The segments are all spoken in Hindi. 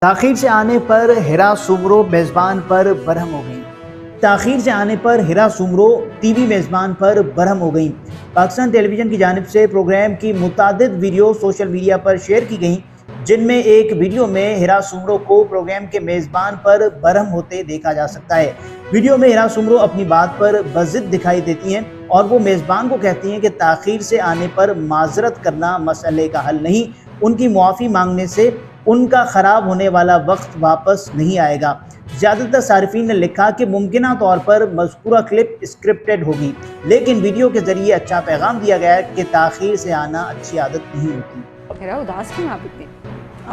ताखीर से आने पर हिरा सुमरो मेज़बान पर बरहम हो गई। ताखीर से आने पर हिरा सुमरो टीवी मेज़बान पर बरहम हो गई। पाकिस्तान टेलीविज़न की जानिब से प्रोग्राम की मुतादिद वीडियो सोशल मीडिया पर शेयर की गई, जिनमें एक वीडियो में हिरा सुमरो को प्रोग्राम के मेज़बान पर बरहम होते देखा जा सकता है। वीडियो में हिरा सुमरो अपनी बात पर बज़िद दिखाई देती हैं और वो मेज़बान को कहती हैं कि ताखीर से आने पर माजरत करना मसले का हल नहीं, उनकी मुआफ़ी मांगने से उनका ख़राब होने वाला वक्त वापस नहीं आएगा। ज़्यादातर सारिफीन ने लिखा कि मुमकिना तौर पर मज़कूरा क्लिप स्क्रिप्टेड होगी, लेकिन वीडियो के ज़रिए अच्छा पैगाम दिया गया है कि ताख़ीर से आना अच्छी आदत नहीं होती। हिरा उदास क्यों आप इतनी?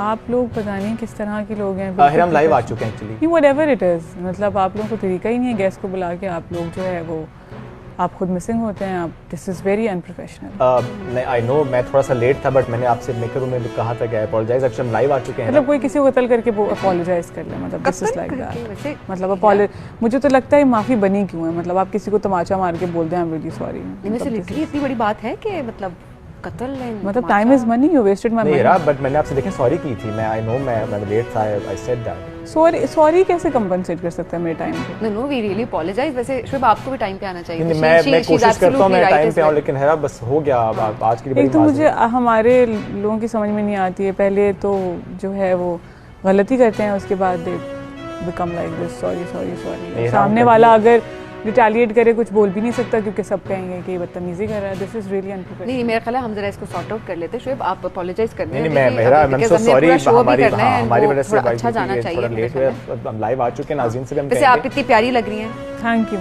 आप लोग पता नहीं किस तरह के लोग हैं। हिरा हम लाइव आ चुके हैं एक्चुअली। व्हाटएवर इट इज़, मतलब आप लोगों को तरीका ही नहीं है गेस्ट को बुला के आप लोग जो है वो आप खुद मिसिंग होते हैं। आप this is very unprofessional. I know मैं थोड़ा सा लेट था, बट मैंने आपसे मेकर रूम में कहा था कि अपोलोजाइज। एक्चुअली हम लाइव आ चुके हैं। मतलब कोई किसी को कत्ल करके वो अपोलोजाइज कर ले, मतलब दिस इज लाइक दैट। मतलब मुझे तो लगता है माफ़ी बनी क्यों है। मतलब आप किसी को तमाचा मार के बोल दें आई एम रियली सॉरी, इतनी बड़ी बात है कि मतलब कत्ल है, मतलब time is money, you wasted my money. नहीं, बट मैंने आपसे देखें सॉरी की थी। मैं आई नो मैं लेट था, आई सेड दैट। सॉरी कैसे कंपनसेट कर सकता है मेरे टाइम पे? No we really apologize. वैसे शुभ आपको भी टाइम पे आना चाहिए। मैं कोशिश करता हूं मैं टाइम पे आऊं, लेकिन है बस हो गया आज की बड़ी। एक तो मुझे हमारे लोगों की समझ में नहीं आती है। पहले तो जो है वो गलती करते हैं, उसके बाद they become like this sorry. सामने वाला अगर रिटेलिएट करे कुछ बोल भी नहीं सकता, क्योंकि सब कहेंगे कि ये बदतमीजी कर रहा है। This is really unprofessional. नहीं, मेरा ख्याल है हम जरा इसको सॉर्ट आउट कर लेते हैं। शुभ आप अपोलोजाइज कर दें। नहीं मैं सो सॉरी, हमारी वजह से अच्छा जाना चाहिए। थोड़ा लेट हुए। हम लाइव आ चुके हैं, नाज़रीन से भी हम वैसे आप इतनी प्यारी लग रही हैं। Thank you.